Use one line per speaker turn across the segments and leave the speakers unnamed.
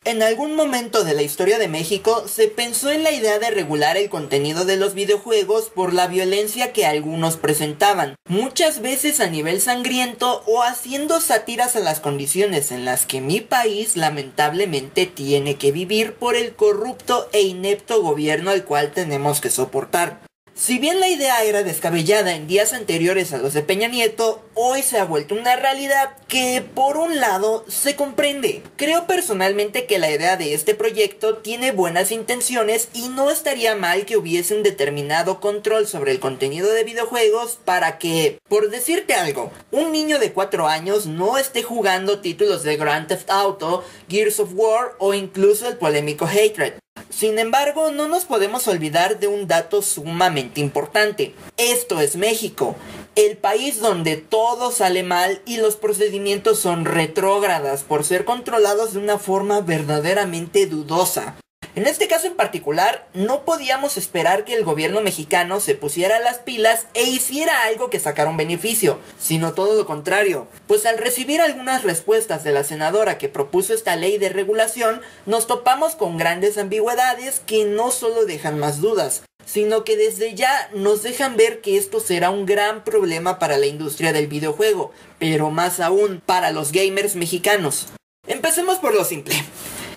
En algún momento de la historia de México se pensó en la idea de regular el contenido de los videojuegos por la violencia que algunos presentaban, muchas veces a nivel sangriento o haciendo sátiras a las condiciones en las que mi país lamentablemente tiene que vivir por el corrupto e inepto gobierno al cual tenemos que soportar. Si bien la idea era descabellada en días anteriores a los de Peña Nieto, hoy se ha vuelto una realidad que, por un lado, se comprende. Creo personalmente que la idea de este proyecto tiene buenas intenciones y no estaría mal que hubiese un determinado control sobre el contenido de videojuegos para que, por decirte algo, un niño de 4 años no esté jugando títulos de Grand Theft Auto, Gears of War o incluso el polémico Hatred. Sin embargo, no nos podemos olvidar de un dato sumamente importante. Esto es México, el país donde todo sale mal y los procedimientos son retrógradas por ser controlados de una forma verdaderamente dudosa. En este caso en particular, no podíamos esperar que el gobierno mexicano se pusiera las pilas e hiciera algo que sacara un beneficio, sino todo lo contrario, pues al recibir algunas respuestas de la senadora que propuso esta ley de regulación, nos topamos con grandes ambigüedades que no solo dejan más dudas, sino que desde ya nos dejan ver que esto será un gran problema para la industria del videojuego, pero más aún para los gamers mexicanos. Empecemos por lo simple.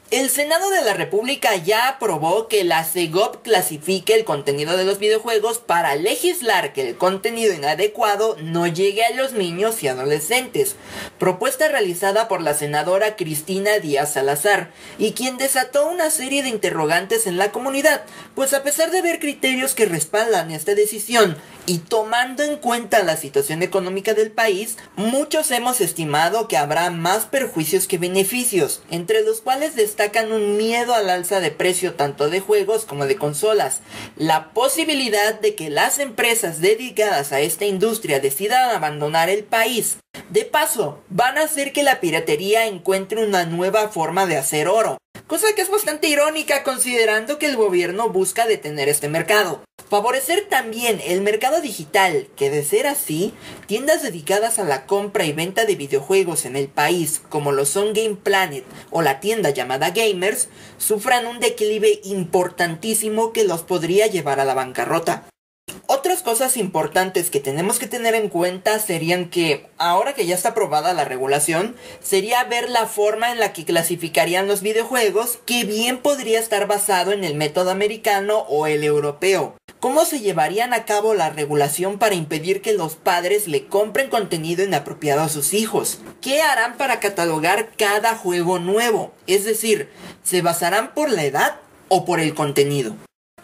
El Senado de la República ya aprobó que la SEGOP clasifique el contenido de los videojuegos para legislar que el contenido inadecuado no llegue a los niños y adolescentes, propuesta realizada por la senadora Cristina Díaz Salazar, y quien desató una serie de interrogantes en la comunidad, pues a pesar de haber criterios que respaldan esta decisión, y tomando en cuenta la situación económica del país, muchos hemos estimado que habrá más perjuicios que beneficios, entre los cuales destacan un miedo al alza de precio tanto de juegos como de consolas, la posibilidad de que las empresas dedicadas a esta industria decidan abandonar el país. De paso, van a hacer que la piratería encuentre una nueva forma de hacer oro, cosa que es bastante irónica considerando que el gobierno busca detener este mercado. Favorecer también el mercado digital, que de ser así, tiendas dedicadas a la compra y venta de videojuegos en el país, como lo son Game Planet o la tienda llamada Gamers, sufran un declive importantísimo que los podría llevar a la bancarrota. Otras cosas importantes que tenemos que tener en cuenta serían que, ahora que ya está aprobada la regulación, sería ver la forma en la que clasificarían los videojuegos, que bien podría estar basado en el método americano o el europeo. ¿Cómo se llevarían a cabo la regulación para impedir que los padres le compren contenido inapropiado a sus hijos? ¿Qué harán para catalogar cada juego nuevo? Es decir, ¿se basarán por la edad o por el contenido?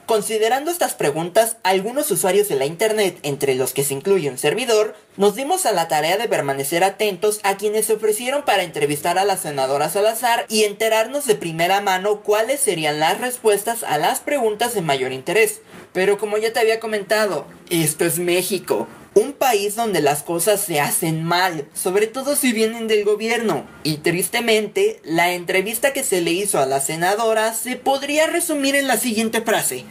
Considerando estas preguntas, algunos usuarios de la internet, entre los que se incluye un servidor, nos dimos a la tarea de permanecer atentos a quienes se ofrecieron para entrevistar a la senadora Salazar y enterarnos de primera mano cuáles serían las respuestas a las preguntas de mayor interés. Pero como ya te había comentado, esto es México, un país donde las cosas se hacen mal, sobre todo si vienen del gobierno. Y tristemente, la entrevista que se le hizo a la senadora se podría resumir en la siguiente frase: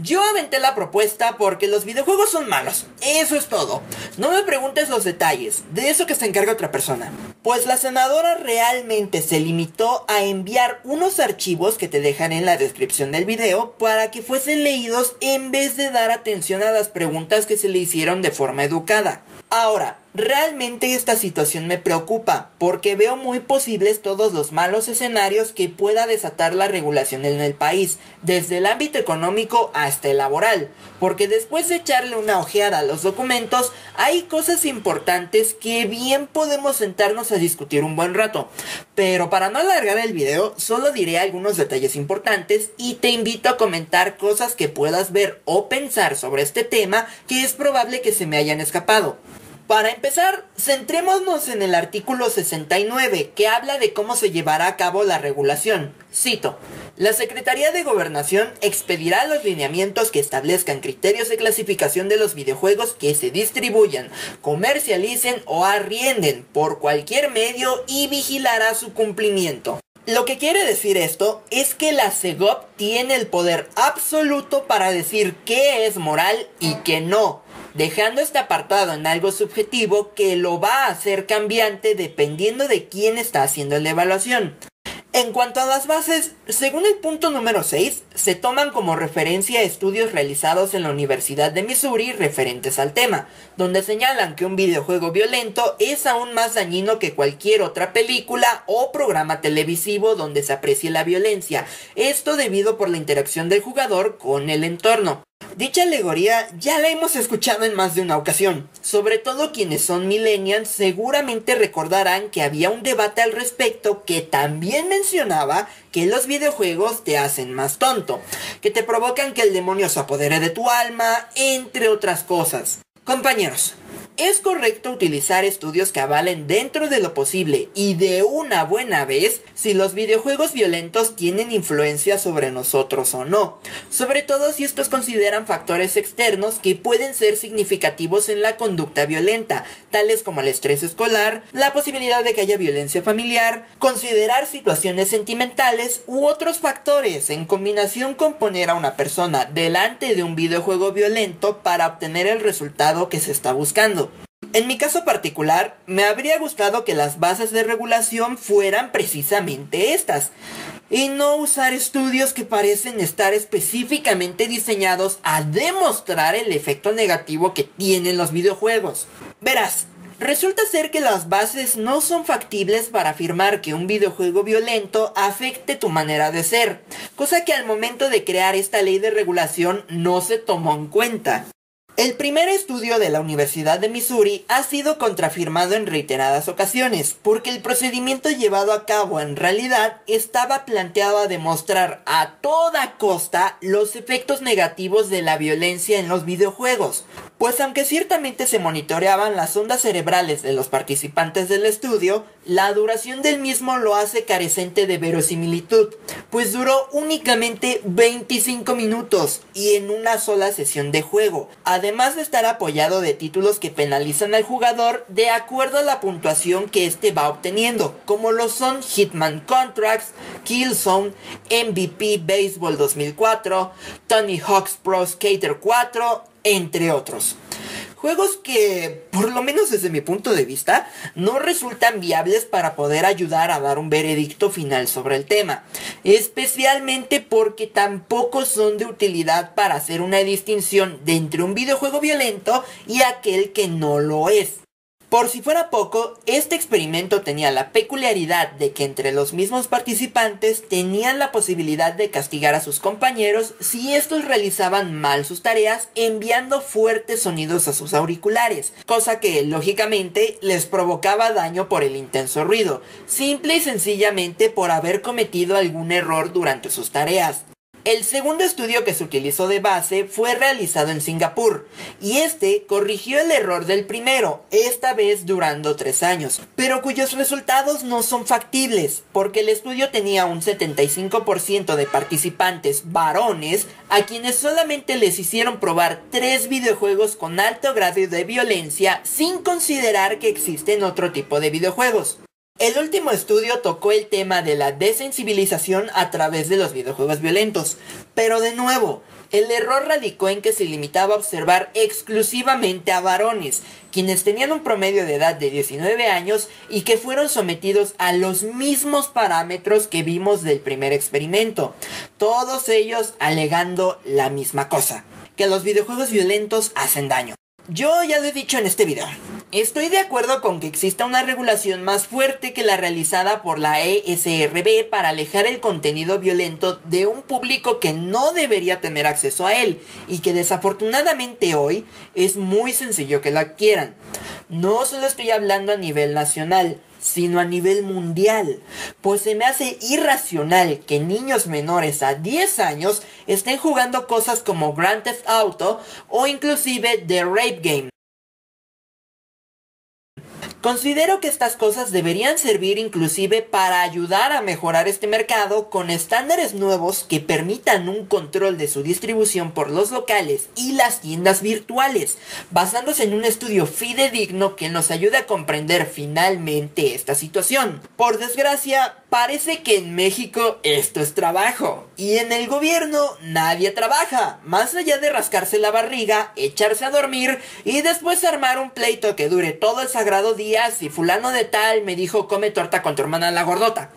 yo aventé la propuesta porque los videojuegos son malos, eso es todo. No me preguntes los detalles, de eso que se encarga otra persona. Pues la senadora realmente se limitó a enviar unos archivos que te dejan en la descripción del video para que fuesen leídos en vez de dar atención a las preguntas que se le hicieron de forma educada. Ahora, realmente esta situación me preocupa, porque veo muy posibles todos los malos escenarios que pueda desatar la regulación en el país, desde el ámbito económico hasta el laboral, porque después de echarle una ojeada a los documentos, hay cosas importantes que bien podemos sentarnos a discutir un buen rato. Pero para no alargar el video, solo diré algunos detalles importantes y te invito a comentar cosas que puedas ver o pensar sobre este tema que es probable que se me hayan escapado. Para empezar, centrémonos en el artículo 69, que habla de cómo se llevará a cabo la regulación. Cito: la Secretaría de Gobernación expedirá los lineamientos que establezcan criterios de clasificación de los videojuegos que se distribuyan, comercialicen o arrienden por cualquier medio y vigilará su cumplimiento. Lo que quiere decir esto es que la SEGOP tiene el poder absoluto para decir qué es moral y qué no, dejando este apartado en algo subjetivo que lo va a hacer cambiante dependiendo de quién está haciendo la evaluación. En cuanto a las bases, según el punto número 6, se toman como referencia estudios realizados en la Universidad de Missouri referentes al tema, donde señalan que un videojuego violento es aún más dañino que cualquier otra película o programa televisivo donde se aprecie la violencia, esto debido por la interacción del jugador con el entorno. Dicha alegoría ya la hemos escuchado en más de una ocasión. Sobre todo quienes son millennials seguramente recordarán que había un debate al respecto que también mencionaba que los videojuegos te hacen más tonto, que te provocan que el demonio se apodere de tu alma, entre otras cosas. Compañeros, es correcto utilizar estudios que avalen dentro de lo posible y de una buena vez si los videojuegos violentos tienen influencia sobre nosotros o no, sobre todo si estos consideran factores externos que pueden ser significativos en la conducta violenta, tales como el estrés escolar, la posibilidad de que haya violencia familiar, considerar situaciones sentimentales u otros factores en combinación con poner a una persona delante de un videojuego violento para obtener el resultado que se está buscando. En mi caso particular, me habría gustado que las bases de regulación fueran precisamente estas, y no usar estudios que parecen estar específicamente diseñados a demostrar el efecto negativo que tienen los videojuegos. Verás, resulta ser que las bases no son factibles para afirmar que un videojuego violento afecte tu manera de ser, cosa que al momento de crear esta ley de regulación no se tomó en cuenta. El primer estudio de la Universidad de Missouri ha sido contrafirmado en reiteradas ocasiones, porque el procedimiento llevado a cabo en realidad estaba planteado a demostrar a toda costa los efectos negativos de la violencia en los videojuegos, pues aunque ciertamente se monitoreaban las ondas cerebrales de los participantes del estudio, la duración del mismo lo hace carecente de verosimilitud, pues duró únicamente 25 minutos y en una sola sesión de juego, además de estar apoyado de títulos que penalizan al jugador de acuerdo a la puntuación que éste va obteniendo, como lo son Hitman Contracts, Killzone, MVP Baseball 2004, Tony Hawk's Pro Skater 4, entre otros. Juegos que, por lo menos desde mi punto de vista, no resultan viables para poder ayudar a dar un veredicto final sobre el tema, especialmente porque tampoco son de utilidad para hacer una distinción de entre un videojuego violento y aquel que no lo es. Por si fuera poco, este experimento tenía la peculiaridad de que entre los mismos participantes tenían la posibilidad de castigar a sus compañeros si estos realizaban mal sus tareas enviando fuertes sonidos a sus auriculares, cosa que lógicamente les provocaba daño por el intenso ruido, simple y sencillamente por haber cometido algún error durante sus tareas. El segundo estudio que se utilizó de base fue realizado en Singapur, y este corrigió el error del primero, esta vez durando 3 años, pero cuyos resultados no son factibles, porque el estudio tenía un 75% de participantes varones, a quienes solamente les hicieron probar 3 videojuegos con alto grado de violencia, sin considerar que existen otro tipo de videojuegos. El último estudio tocó el tema de la desensibilización a través de los videojuegos violentos, pero de nuevo, el error radicó en que se limitaba a observar exclusivamente a varones, quienes tenían un promedio de edad de 19 años y que fueron sometidos a los mismos parámetros que vimos del primer experimento, todos ellos alegando la misma cosa, que los videojuegos violentos hacen daño. Yo ya lo he dicho en este video. Estoy de acuerdo con que exista una regulación más fuerte que la realizada por la ESRB para alejar el contenido violento de un público que no debería tener acceso a él y que desafortunadamente hoy es muy sencillo que lo adquieran. No solo estoy hablando a nivel nacional, sino a nivel mundial, pues se me hace irracional que niños menores a 10 años estén jugando cosas como Grand Theft Auto o inclusive The Rape Game. Considero que estas cosas deberían servir inclusive para ayudar a mejorar este mercado con estándares nuevos que permitan un control de su distribución por los locales y las tiendas virtuales, basándose en un estudio fidedigno que nos ayude a comprender finalmente esta situación. Por desgracia, parece que en México esto es trabajo, y en el gobierno nadie trabaja, más allá de rascarse la barriga, echarse a dormir y después armar un pleito que dure todo el sagrado día si fulano de tal me dijo come torta con tu hermana la gordota.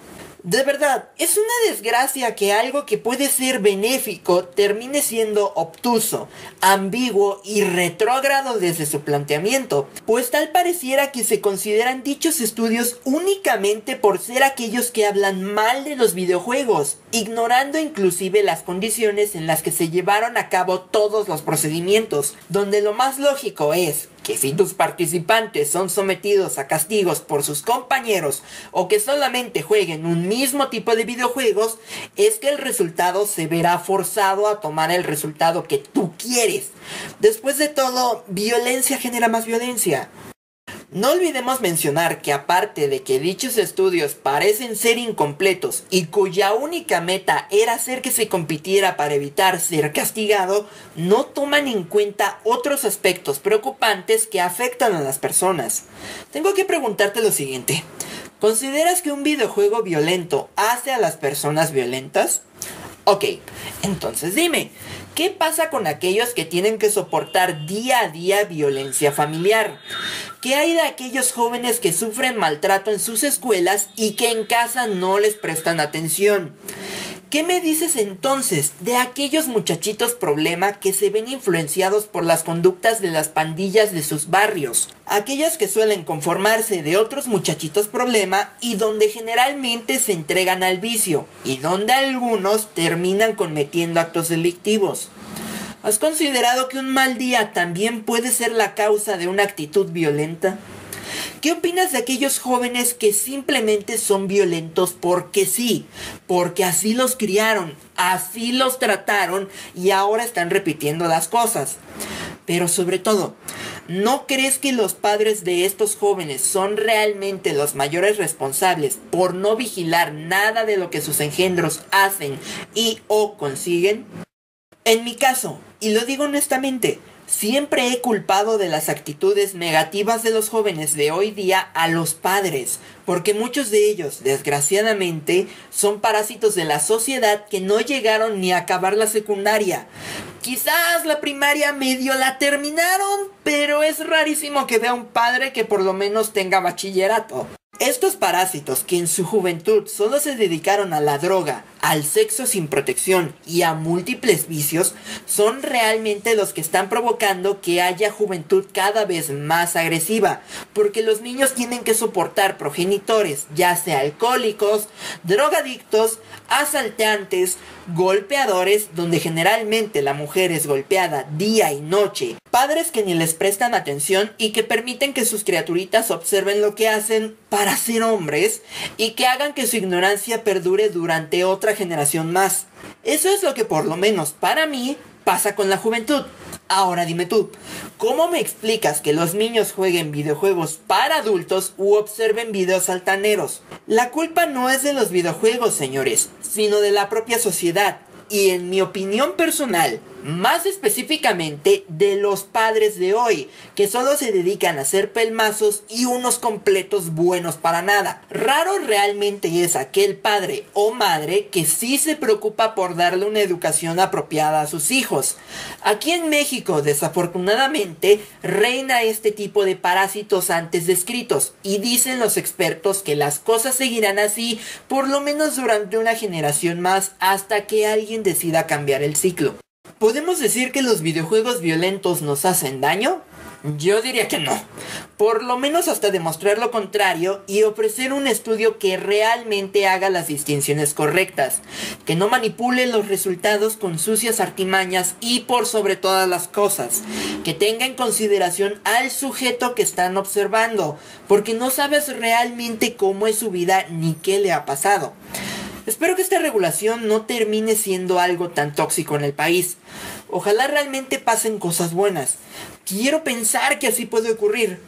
De verdad, es una desgracia que algo que puede ser benéfico termine siendo obtuso, ambiguo y retrógrado desde su planteamiento, pues tal pareciera que se consideran dichos estudios únicamente por ser aquellos que hablan mal de los videojuegos, ignorando inclusive las condiciones en las que se llevaron a cabo todos los procedimientos, donde lo más lógico es que si tus participantes son sometidos a castigos por sus compañeros o que solamente jueguen un mismo tipo de videojuegos, es que el resultado se verá forzado a tomar el resultado que tú quieres. Después de todo, violencia genera más violencia. No olvidemos mencionar que aparte de que dichos estudios parecen ser incompletos y cuya única meta era hacer que se compitiera para evitar ser castigado, no toman en cuenta otros aspectos preocupantes que afectan a las personas. Tengo que preguntarte lo siguiente: ¿consideras que un videojuego violento hace a las personas violentas? Ok, entonces dime, ¿qué pasa con aquellos que tienen que soportar día a día violencia familiar? ¿Qué hay de aquellos jóvenes que sufren maltrato en sus escuelas y que en casa no les prestan atención? ¿Qué me dices entonces de aquellos muchachitos problema que se ven influenciados por las conductas de las pandillas de sus barrios? Aquellos que suelen conformarse de otros muchachitos problema y donde generalmente se entregan al vicio y donde algunos terminan cometiendo actos delictivos. ¿Has considerado que un mal día también puede ser la causa de una actitud violenta? ¿Qué opinas de aquellos jóvenes que simplemente son violentos porque sí? Porque así los criaron, así los trataron y ahora están repitiendo las cosas. Pero sobre todo, ¿no crees que los padres de estos jóvenes son realmente los mayores responsables por no vigilar nada de lo que sus engendros hacen y o consiguen? En mi caso, y lo digo honestamente, siempre he culpado de las actitudes negativas de los jóvenes de hoy día a los padres, porque muchos de ellos, desgraciadamente, son parásitos de la sociedad que no llegaron ni a acabar la secundaria. Quizás la primaria medio la terminaron, pero es rarísimo que vea un padre que por lo menos tenga bachillerato. Estos parásitos que en su juventud solo se dedicaron a la droga, al sexo sin protección y a múltiples vicios, son realmente los que están provocando que haya juventud cada vez más agresiva, porque los niños tienen que soportar progenitores, ya sea alcohólicos, drogadictos, asaltantes, golpeadores, donde generalmente la mujer es golpeada día y noche, padres que ni les prestan atención y que permiten que sus criaturitas observen lo que hacen para ser hombres y que hagan que su ignorancia perdure durante otra generación más. Eso es lo que por lo menos para mí pasa con la juventud. Ahora dime tú, ¿cómo me explicas que los niños jueguen videojuegos para adultos u observen videos altaneros? La culpa no es de los videojuegos, señores, sino de la propia sociedad. Y en mi opinión personal, más específicamente de los padres de hoy, que solo se dedican a ser pelmazos y unos completos buenos para nada. Raro realmente es aquel padre o madre que sí se preocupa por darle una educación apropiada a sus hijos. Aquí en México, desafortunadamente, reina este tipo de parásitos antes descritos, y dicen los expertos que las cosas seguirán así por lo menos durante una generación más hasta que alguien decida cambiar el ciclo. ¿Podemos decir que los videojuegos violentos nos hacen daño? Yo diría que no. Por lo menos hasta demostrar lo contrario y ofrecer un estudio que realmente haga las distinciones correctas, que no manipule los resultados con sucias artimañas y por sobre todas las cosas, que tenga en consideración al sujeto que están observando, porque no sabes realmente cómo es su vida ni qué le ha pasado. Espero que esta regulación no termine siendo algo tan tóxico en el país. Ojalá realmente pasen cosas buenas. Quiero pensar que así puede ocurrir,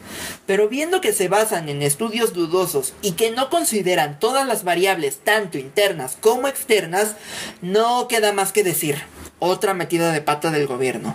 pero viendo que se basan en estudios dudosos y que no consideran todas las variables tanto internas como externas, no queda más que decir: otra metida de pata del gobierno.